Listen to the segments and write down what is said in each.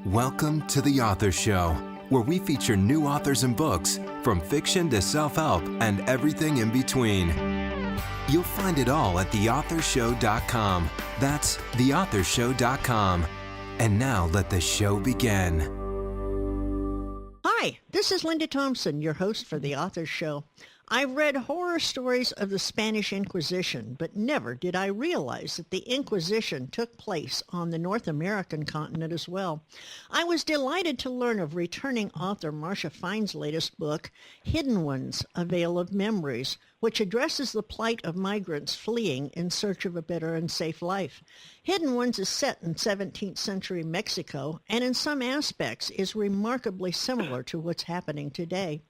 Welcome to The Author Show, where we feature new authors and books, from fiction to self-help and everything in between. You'll find it all at theauthorshow.com. That's theauthorshow.com. And now let the show begin. Hi, this is Linda Thompson, your host for The Author Show. I've read horror stories of the Spanish Inquisition, but never did I realize that the Inquisition took place on the North American continent as well. I was delighted to learn of returning author Marcia Fine's latest book, Hidden Ones, A Veil of Memories, which addresses the plight of migrants fleeing in search of a better and safe life. Hidden Ones is set in 17th century Mexico, and in some aspects is remarkably similar to what's happening today.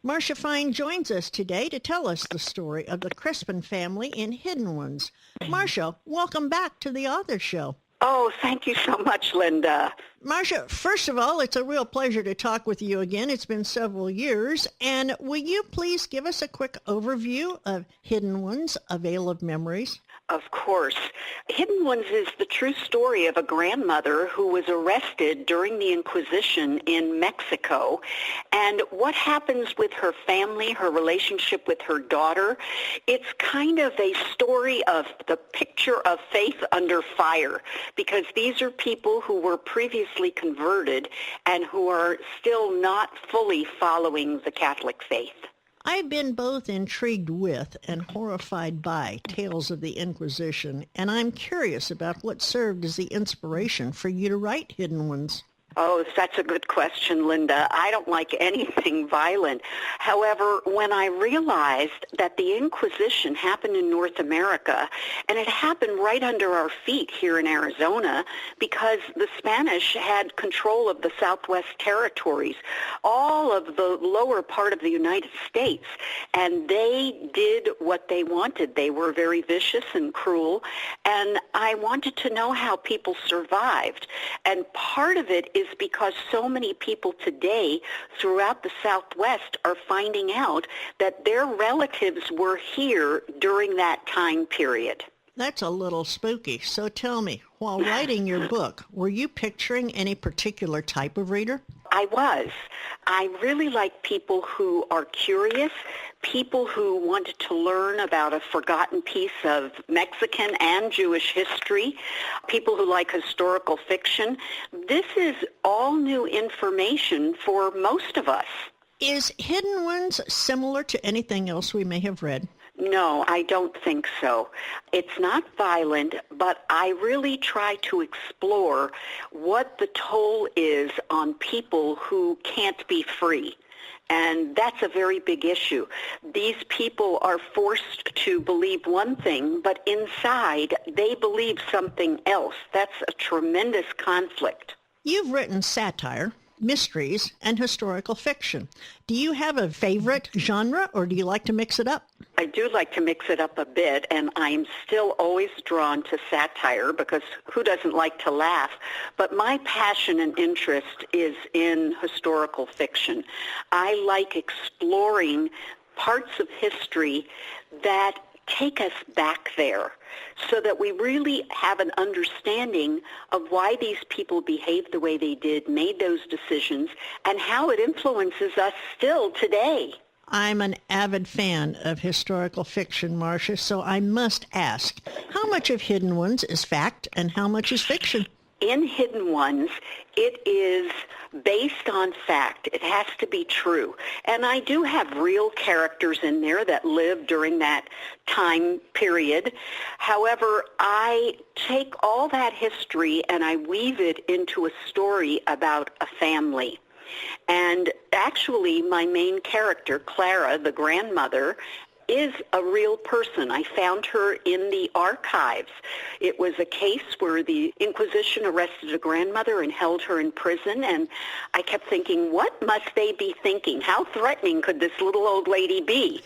Marcia Fine joins us today to tell us the story of the Crispin family in Hidden Ones. Marcia, welcome back to The Author Show. Oh, thank you so much, Linda. Marcia, first of all, it's a real pleasure to talk with you again. It's been several years. And will you please give us a quick overview of Hidden Ones, A Veil of Memories? Of course. Hidden Ones is the true story of a grandmother who was arrested during the Inquisition in Mexico. And what happens with her family, her relationship with her daughter, it's kind of a story of the picture of faith under fire, because these are people who were previously converted and who are still not fully following the Catholic faith. I've been both intrigued with and horrified by tales of the Inquisition, and I'm curious about what served as the inspiration for you to write Hidden Ones. Oh, that's a good question, Linda. I don't like anything violent. However, when I realized that the Inquisition happened in North America, and it happened right under our feet here in Arizona, because the Spanish had control of the Southwest Territories, all of the lower part of the United States, and they did what they wanted. They were very vicious and cruel, and I wanted to know how people survived. And part of it is because so many people today throughout the Southwest are finding out that their relatives were here during that time period. That's a little spooky. So tell me, while writing your book, were you picturing any particular type of reader? I was. I really like people who are curious, people who wanted to learn about a forgotten piece of Mexican and Jewish history, people who like historical fiction. This is all new information for most of us. Is Hidden Ones similar to anything else we may have read? No, I don't think so. It's not violent, but I really try to explore what the toll is on people who can't be free. And that's a very big issue. These people are forced to believe one thing, but inside they believe something else. That's a tremendous conflict. You've written satire, mysteries, and historical fiction. Do you have a favorite genre, or do you like to mix it up? I do like to mix it up a bit, and I'm still always drawn to satire, because who doesn't like to laugh? But my passion and interest is in historical fiction. I like exploring parts of history that take us back there, so that we really have an understanding of why these people behaved the way they did, made those decisions, and how it influences us still today. I'm an avid fan of historical fiction, Marcia, so I must ask, how much of Hidden Ones is fact and how much is fiction? In Hidden Ones, it is based on fact. It has to be true. And I do have real characters in there that lived during that time period. However, I take all that history and I weave it into a story about a family. And actually, my main character, Clara, the grandmother, is a real person. I found her in the archives. It was a case where the Inquisition arrested a grandmother and held her in prison, and I kept thinking, what must they be thinking? How threatening could this little old lady be?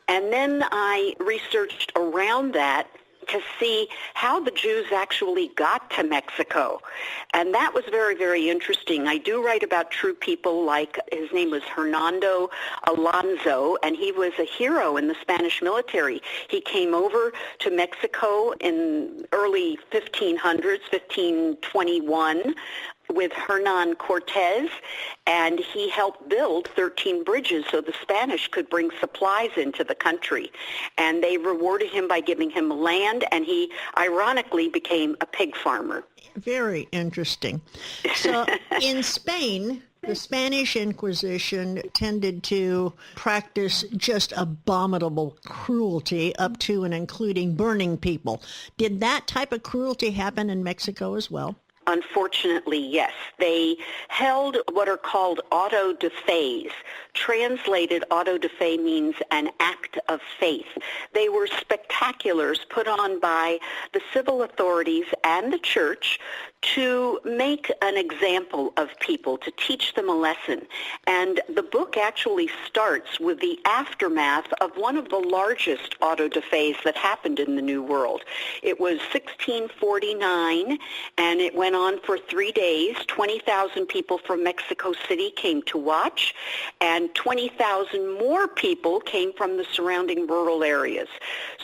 And then I researched around that to see how the Jews actually got to Mexico. And that was very, very interesting. I do write about true people, like his name was Hernando Alonso, and he was a hero in the Spanish military. He came over to Mexico in early 1500s, 1521, with Hernan Cortez, and he helped build 13 bridges so the Spanish could bring supplies into the country. And they rewarded him by giving him land, and he ironically became a pig farmer. Very interesting. So in Spain, the Spanish Inquisition tended to practice just abominable cruelty up to and including burning people. Did that type of cruelty happen in Mexico as well? Unfortunately, yes. They held what are called auto de fes. Translated, auto de fe means an act of faith. They were spectaculars put on by the civil authorities and the church to make an example of people, to teach them a lesson. And the book actually starts with the aftermath of one of the largest auto de fes that happened in the New World. It was 1649, and it went on for 3 days. 20,000 people from Mexico City came to watch, and 20,000 more people came from the surrounding rural areas.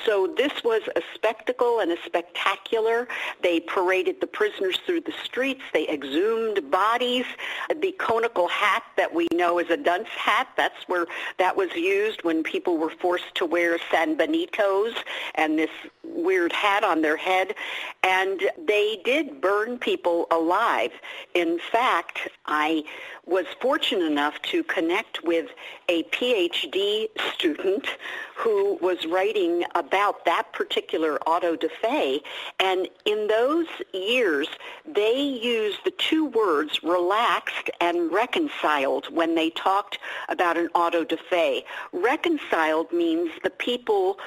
So this was a spectacle and a spectacular. They paraded the prisoners through the streets. They exhumed bodies. The conical hat that we know as a dunce hat, that's where that was used when people were forced to wear San Benitos and this weird hat on their head. And they did burn people alive. In fact, I was fortunate enough to connect with a PhD student who was writing about that particular auto de fe, and in those years they used the two words relaxed and reconciled when they talked about an auto de fe. Reconciled means the people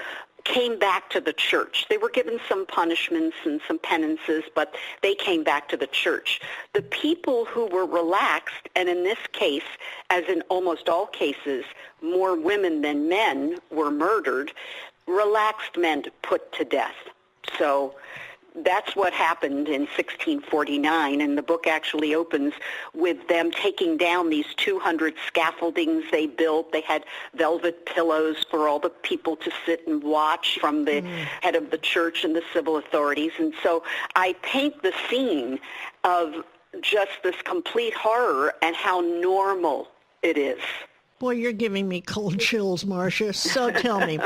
came back to the church. They were given some punishments and some penances, but they came back to the church. The people who were relaxed, and in this case, as in almost all cases, more women than men were murdered, relaxed meant put to death. So that's what happened in 1649, and the book actually opens with them taking down these 200 scaffoldings they built. They had velvet pillows for all the people to sit and watch from the head of the church and the civil authorities. And so I paint the scene of just this complete horror and how normal it is. Boy, you're giving me cold chills, Marcia. So tell me,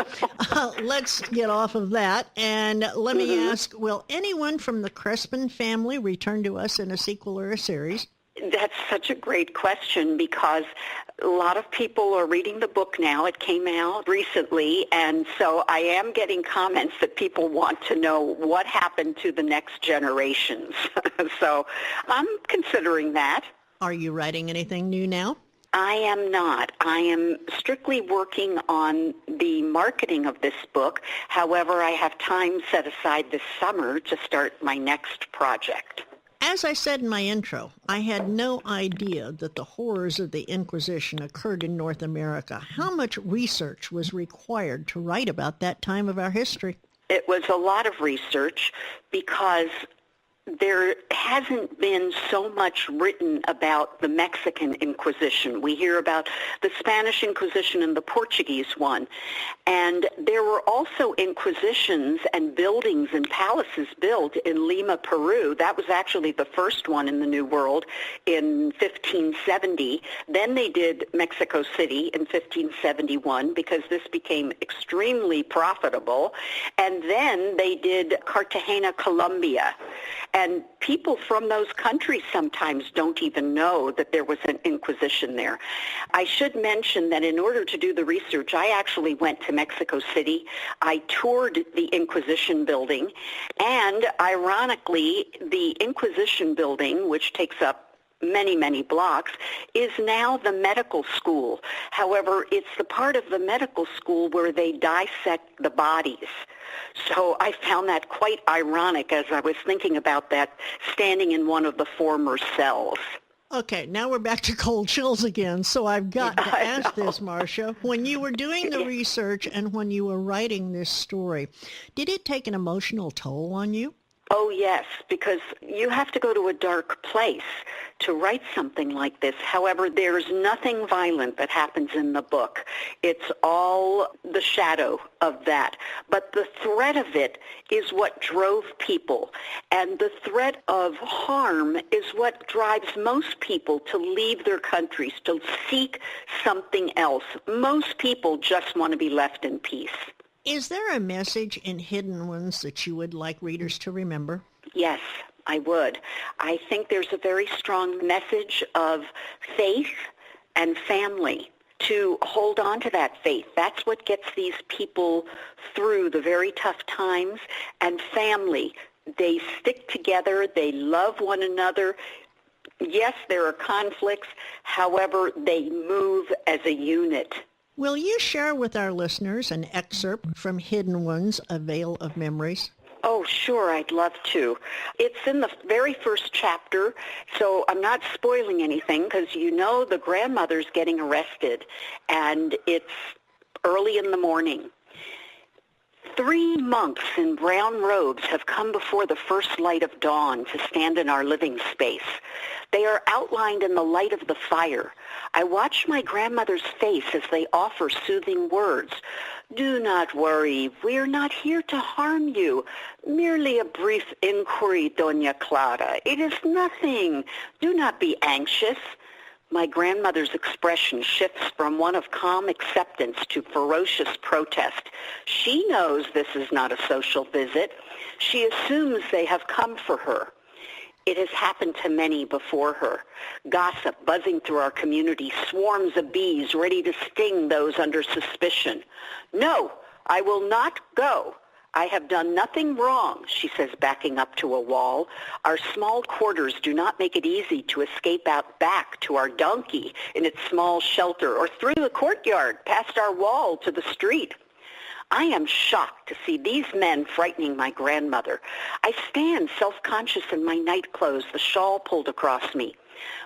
let's get off of that. And let me ask, will anyone from the Crespin family return to us in a sequel or a series? That's such a great question, because a lot of people are reading the book now. It came out recently, and so I am getting comments that people want to know what happened to the next generations. So I'm considering that. Are you writing anything new now? I am not. I am strictly working on the marketing of this book. However, I have time set aside this summer to start my next project. As I said in my intro, I had no idea that the horrors of the Inquisition occurred in North America. How much research was required to write about that time of our history? It was a lot of research because there hasn't been so much written about the Mexican Inquisition. We hear about the Spanish Inquisition and the Portuguese one. And there were also inquisitions and buildings and palaces built in Lima, Peru. That was actually the first one in the New World in 1570. Then they did Mexico City in 1571 because this became extremely profitable. And then they did Cartagena, Colombia. And people from those countries sometimes don't even know that there was an Inquisition there. I should mention that in order to do the research, I actually went to Mexico City. I toured the Inquisition building, and ironically, the Inquisition building, which takes up many, many blocks, is now the medical school. However, it's the part of the medical school where they dissect the bodies. So I found that quite ironic as I was thinking about that, standing in one of the former cells. Okay, now we're back to cold chills again, so I've got to ask this, Marcia. When you were doing the research and when you were writing this story, did it take an emotional toll on you? Oh, yes, because you have to go to a dark place to write something like this. However, there's nothing violent that happens in the book. It's all the shadow of that. But the threat of it is what drove people. And the threat of harm is what drives most people to leave their countries, to seek something else. Most people just want to be left in peace. Is there a message in Hidden Ones that you would like readers to remember? Yes, I would. I think there's a very strong message of faith and family, to hold on to that faith. That's what gets these people through the very tough times. And family, they stick together, they love one another. Yes, there are conflicts. However, they move as a unit. Will you share with our listeners an excerpt from Hidden Ones, A Veil of Memories? Oh, sure, I'd love to. It's in the very first chapter, so I'm not spoiling anything because you know the grandmother's getting arrested, and it's early in the morning. 3 monks in brown robes have come before the first light of dawn to stand in our living space. They are outlined in the light of the fire. I watch my grandmother's face as they offer soothing words. Do not worry. We are not here to harm you. Merely a brief inquiry, Doña Clara. It is nothing. Do not be anxious. My grandmother's expression shifts from one of calm acceptance to ferocious protest. She knows this is not a social visit. She assumes they have come for her. It has happened to many before her. Gossip buzzing through our community, swarms of bees ready to sting those under suspicion. No, I will not go. I have done nothing wrong, she says, backing up to a wall. Our small quarters do not make it easy to escape out back to our donkey in its small shelter or through the courtyard past our wall to the street. I am shocked to see these men frightening my grandmother. I stand self-conscious in my night clothes, the shawl pulled across me.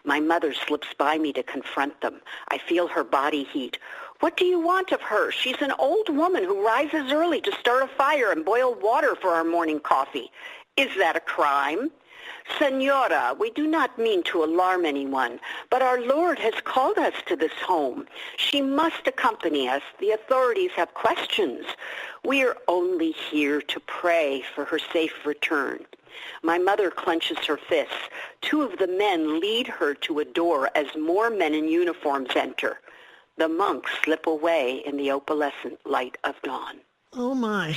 My mother slips by me to confront them. I feel her body heat. What do you want of her? She's an old woman who rises early to start a fire and boil water for our morning coffee. Is that a crime? Senora, we do not mean to alarm anyone, but our Lord has called us to this home. She must accompany us. The authorities have questions. We are only here to pray for her safe return. My mother clenches her fists. 2 of the men lead her to a door as more men in uniforms enter. The monks slip away in the opalescent light of dawn. Oh, my.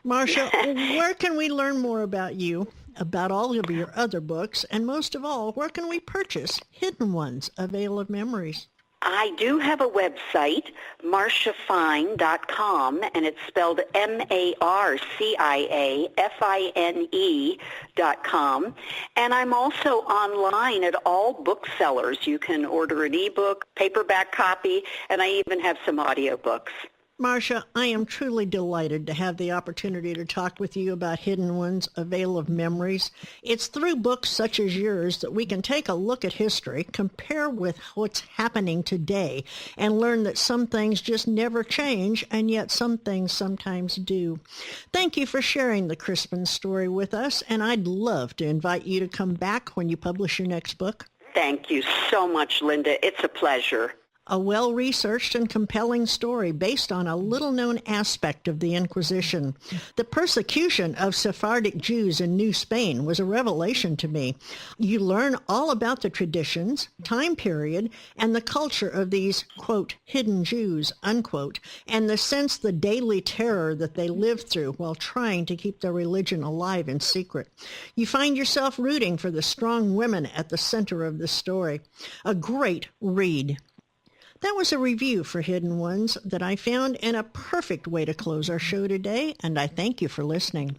Marcia, where can we learn more about you, about all of your other books, and most of all, where can we purchase Hidden Ones, A Veil of Memories? I do have a website, marciafine.com, and it's spelled MarciaFine.com. And I'm also online at all booksellers. You can order an ebook, paperback copy, and I even have some audiobooks. Marcia, I am truly delighted to have the opportunity to talk with you about Hidden Ones, A Veil of Memories. It's through books such as yours that we can take a look at history, compare with what's happening today, and learn that some things just never change, and yet some things sometimes do. Thank you for sharing the Crispin story with us, and I'd love to invite you to come back when you publish your next book. Thank you so much, Linda. It's a pleasure. A well-researched and compelling story based on a little-known aspect of the Inquisition. The persecution of Sephardic Jews in New Spain was a revelation to me. You learn all about the traditions, time period, and the culture of these, quote, hidden Jews, unquote, and the daily terror that they lived through while trying to keep their religion alive in secret. You find yourself rooting for the strong women at the center of the story. A great read. That was a review for Hidden Ones that I found in a perfect way to close our show today, and I thank you for listening.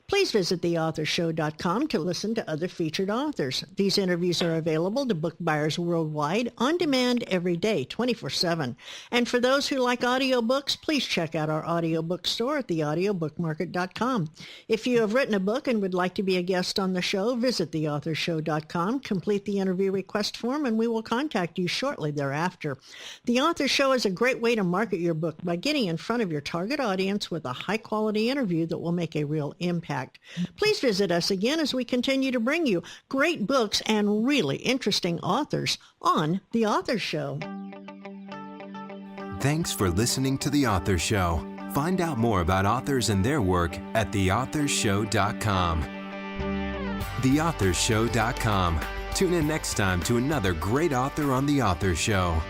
Please visit theauthorshow.com to listen to other featured authors. These interviews are available to book buyers worldwide, on demand every day, 24/7. And for those who like audiobooks, please check out our audiobook store at theaudiobookmarket.com. If you have written a book and would like to be a guest on the show, visit theauthorshow.com, complete the interview request form, and we will contact you shortly thereafter. The Author Show is a great way to market your book by getting in front of your target audience with a high-quality interview that will make a real social impact. Please visit us again as we continue to bring you great books and really interesting authors on The Author Show. Thanks for listening to The Author Show. Find out more about authors and their work at theauthorshow.com. Theauthorshow.com. Tune in next time to another great author on The Author Show.